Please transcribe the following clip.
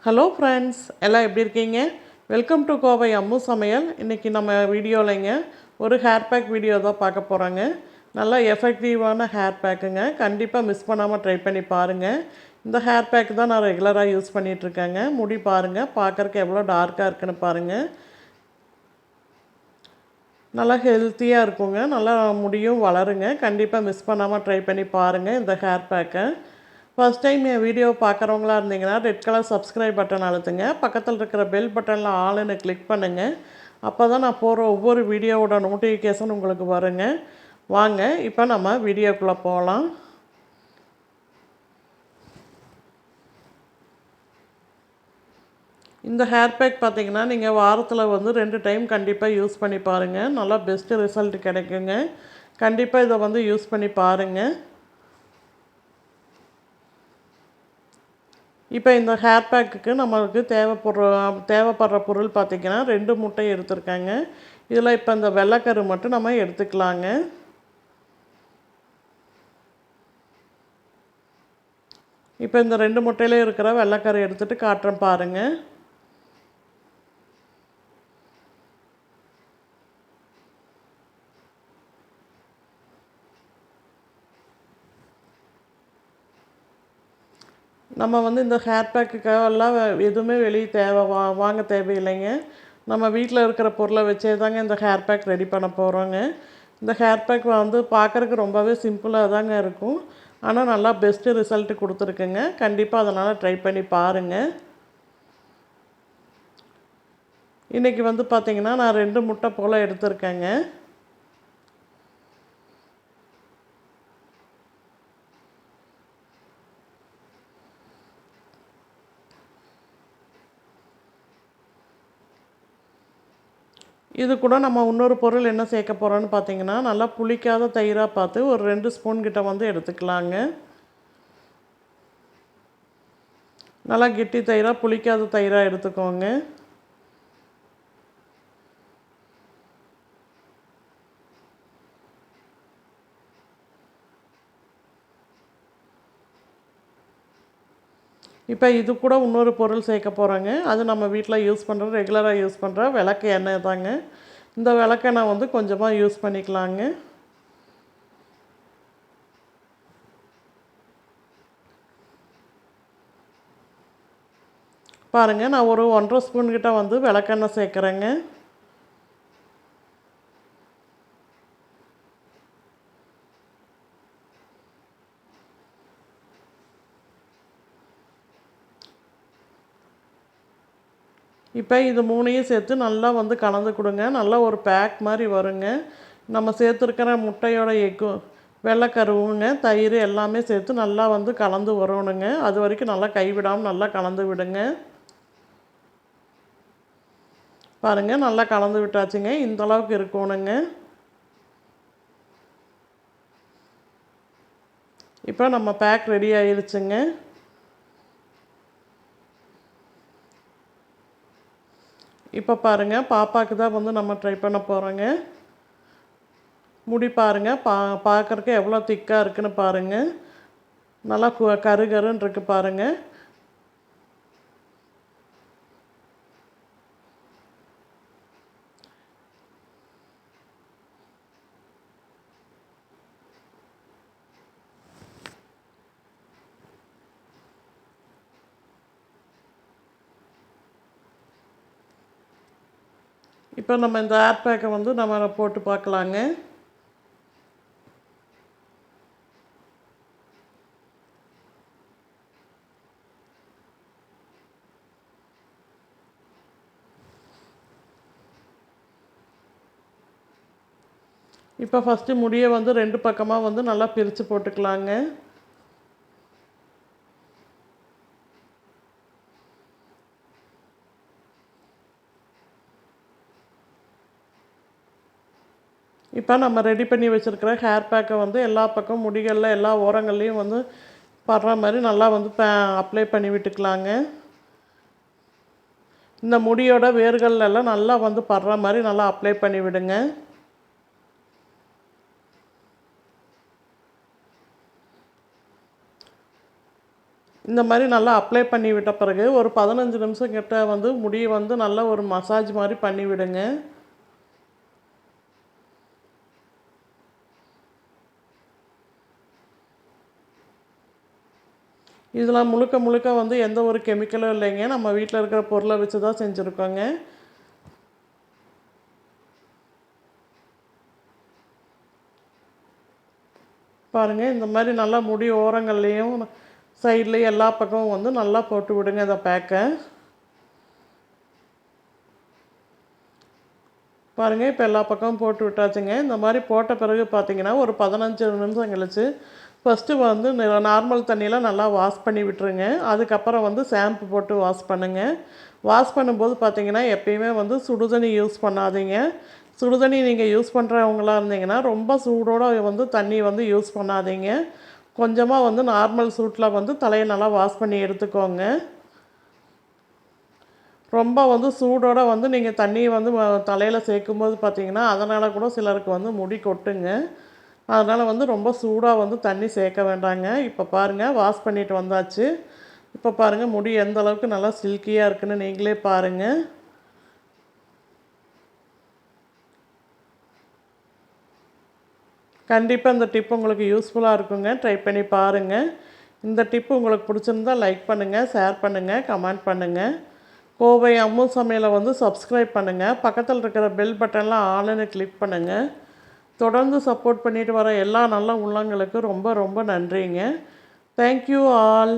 Hello friends, எல்லாம் எப்படி இருக்கீங்க? வெல்கம் டு கோவை அம்மு சமையல். இன்றைக்கி நம்ம வீடியோவில்ங்க ஒரு ஹேர் பேக் வீடியோ தான் பார்க்க போகிறோங்க. நல்லா எஃபெக்டிவான ஹேர் பேக்குங்க. கண்டிப்பாக மிஸ் பண்ணாமல் ட்ரை பண்ணி பாருங்கள். இந்த ஹேர் பேக் தான் நான் ரெகுலராக யூஸ் பண்ணிகிட்ருக்கேங்க. முடி பாருங்கள், பார்க்குறக்கு எவ்வளோ டார்க்காக இருக்குன்னு பாருங்கள். நல்லா ஹெல்த்தியாக இருக்குங்க. நல்லா முடியும் வளருங்க. கண்டிப்பாக மிஸ் பண்ணாமல் ட்ரை பண்ணி பாருங்கள் இந்த ஹேர் பேக்கை. ஃபஸ்ட் டைம் என் வீடியோ பார்க்குறவங்களா இருந்தீங்கன்னா ரெட் கலர் சப்ஸ்கிரைப் பட்டன் அழுத்துங்க. பக்கத்தில் இருக்கிற பெல் பட்டனில் ஆளுன்னு கிளிக் பண்ணுங்கள். அப்போ தான் நான் போகிற ஒவ்வொரு வீடியோவோட நோட்டிஃபிகேஷன் உங்களுக்கு வருங்க. வாங்க இப்போ நம்ம வீடியோக்குள்ளே போகலாம். இந்த ஹேர் பேக் பார்த்திங்கன்னா நீங்கள் வாரத்தில் வந்து 2 டைம் கண்டிப்பாக யூஸ் பண்ணி பாருங்கள். நல்லா பெஸ்ட்டு ரிசல்ட் கிடைக்குங்க. கண்டிப்பாக இதை வந்து யூஸ் பண்ணி பாருங்கள். இப்போ இந்த ஹேர் பேக்குக்கு நம்மளுக்கு தேவைப்படுற பொருள் பார்த்திங்கன்னா 2 முட்டை எடுத்துருக்கேங்க. இதில் இப்போ இந்த வெள்ளைக்கரு மட்டும் நம்ம எடுத்துக்கலாங்க. இப்போ இந்த 2 முட்டையில இருக்கிற வெள்ளைக்கரு எடுத்துகிட்டு காட்டுறேன் பாருங்கள். நம்ம வந்து இந்த ஹேர் பேக்குக்கெல்லாம் எதுவுமே வெளியே வாங்க தேவையில்லைங்க. நம்ம வீட்டில் இருக்கிற பொருளை வச்சே தாங்க இந்த ஹேர் பேக் ரெடி பண்ண போகிறோங்க. இந்த ஹேர் பேக் வந்து பார்க்குறக்கு ரொம்பவே சிம்பிளாக தாங்க இருக்கும். ஆனால் நல்லா பெஸ்ட்டு ரிசல்ட்டு கொடுத்துருக்குங்க. கண்டிப்பாக அதனால் ட்ரை பண்ணி பாருங்கள். இன்றைக்கி வந்து பார்த்திங்கன்னா நான் 2 முட்டை போல் எடுத்திருக்கேங்க. இது கூட நம்ம இன்னொரு பொருள் என்ன சேர்க்க போகிறோன்னு பார்த்தீங்கன்னா, நல்லா புளிக்காத தயிராக பார்த்து ஒரு 2 ஸ்பூன் கிட்ட வந்து எடுத்துக்கலாங்க. நல்லா கெட்டி தயிராக, புளிக்காத தயிராக எடுத்துக்கோங்க. இப்போ இது கூட இன்னொரு பொருள் சேர்க்க போகிறோங்க. அது நம்ம வீட்டில் யூஸ் பண்ணுற ரெகுலராக யூஸ் பண்ணுற விளக்கு எண்ணெய் தாங்க. இந்த விளக்கெண்ணெய் வந்து கொஞ்சமாக யூஸ் பண்ணிக்கலாங்க. பாருங்கள், நான் ஒரு 1.5 ஸ்பூன் கிட்ட வந்து விளக்கெண்ணெய் சேர்க்குறேங்க. இப்போ இது 3யும் சேர்த்து நல்லா வந்து கலந்து கொடுங்க. நல்லா ஒரு பேக் மாதிரி வருங்க. நம்ம சேர்த்துருக்கிற முட்டையோட எக்கும் வெள்ளைக்கருவுங்க, தயிர் எல்லாமே சேர்த்து நல்லா வந்து கலந்து வரணுங்க. அது வரைக்கும் நல்லா கைவிடாமல் நல்லா கலந்து விடுங்க. பாருங்கள், நல்லா கலந்து விட்டாச்சுங்க. இந்த அளவுக்கு இருக்கணுங்க. இப்போ நம்ம பேக் ரெடி ஆயிடுச்சுங்க. இப்போ பாருங்கள், பாப்பாவுக்கு தான் வந்து நம்ம ட்ரை பண்ண போகிறோங்க. முடி பாருங்கள், பார்க்குறக்கு எவ்வளோ திக்காக இருக்குன்னு பாருங்கள். நல்லா கரு கருன்னு இருக்கு பாருங்கள். இப்போ நம்ம இந்த ஹேர் பேக்கை வந்து நம்ம போட்டு பார்க்கலாங்க. இப்போ ஃபஸ்ட்டு முடியை வந்து 2 பக்கமாக வந்து நல்லா பிரித்து போட்டுக்கலாங்க. இப்போ நம்ம ரெடி பண்ணி வச்சுருக்கிற ஹேர் பேக்கை வந்து எல்லா பக்கம் முடிகளில் எல்லா ஓரங்கள்லேயும் வந்து படுற மாதிரி நல்லா வந்து அப்ளை பண்ணி விட்டுக்கலாங்க. இந்த முடியோட வேர்களெல்லாம் நல்லா வந்து படுற மாதிரி நல்லா அப்ளை பண்ணி விடுங்க. இந்த மாதிரி நல்லா அப்ளை பண்ணி விட்ட பிறகு ஒரு 15 நிமிஷம் கிட்ட வந்து முடி வந்து நல்லா ஒரு மசாஜ் மாதிரி பண்ணி விடுங்க. இதெல்லாம் முழுக்க முழுக்க வந்து எந்த ஒரு கெமிக்கலும் இல்லைங்க. நம்ம வீட்டில் இருக்கிற பொருளை வச்சு தான் செஞ்சுருக்கோங்க. பாருங்கள், இந்த மாதிரி நல்லா முடி ஓரங்கள்லேயும் சைட்லேயும் எல்லா பக்கமும் வந்து நல்லா போட்டு விடுங்க இந்த பேக்கை. பாருங்கள், இப்போ எல்லா பக்கமும் போட்டு விட்டாச்சுங்க. இந்த மாதிரி போட்ட பிறகு பார்த்தீங்கன்னா ஒரு 15 நிமிஷம் கழிச்சு ஃபஸ்ட்டு வந்து நார்மல் தண்ணியில் நல்லா வாஷ் பண்ணி விட்டுருங்க. அதுக்கப்புறம் வந்து ஷாம்பு போட்டு வாஷ் பண்ணுங்கள். வாஷ் பண்ணும்போது பார்த்தீங்கன்னா எப்பயுமே வந்து சுடுதண்ணி யூஸ் பண்ணாதீங்க. சுடுதண்ணி நீங்கள் யூஸ் பண்ணுறவங்களா இருந்தீங்கன்னா ரொம்ப சூடோடு வந்து தண்ணி வந்து யூஸ் பண்ணாதீங்க. கொஞ்சமாக வந்து நார்மல் சூட்டில் வந்து தலையை நல்லா வாஷ் பண்ணி எடுத்துக்கோங்க. ரொம்ப வந்து சூடோடு வந்து நீங்கள் தண்ணியை வந்து தலையில் சேர்க்கும்போது பார்த்தீங்கன்னா அதனால் கூட சிலருக்கு வந்து முடி கொட்டுங்க. அதனால் வந்து ரொம்ப சூடாக வந்து தண்ணி சேர்க்க வேண்டாங்க. இப்போ பாருங்கள், வாஷ் பண்ணிட்டு வந்தாச்சு. இப்போ பாருங்கள் முடி எந்த அளவுக்கு நல்லா சில்கியாக இருக்குன்னு நீங்களே பாருங்கள். கண்டிப்பாக இந்த டிப் உங்களுக்கு யூஸ்ஃபுல்லாக இருக்குங்க. ட்ரை பண்ணி பாருங்கள். இந்த டிப்பு உங்களுக்கு பிடிச்சிருந்தா லைக் பண்ணுங்கள், ஷேர் பண்ணுங்கள், கமெண்ட் பண்ணுங்கள். கோவை அம்மு சமையலை வந்து சப்ஸ்கிரைப் பண்ணுங்கள். பக்கத்தில் இருக்கிற பெல் பட்டனில் ஆல்னு கிளிக் பண்ணுங்கள். தொடர்ந்து சப்போர்ட் பண்ணிட்டு வர எல்லா நல்ல உள்ளங்களுக்கும் ரொம்ப ரொம்ப நன்றிங்க. Thank you all.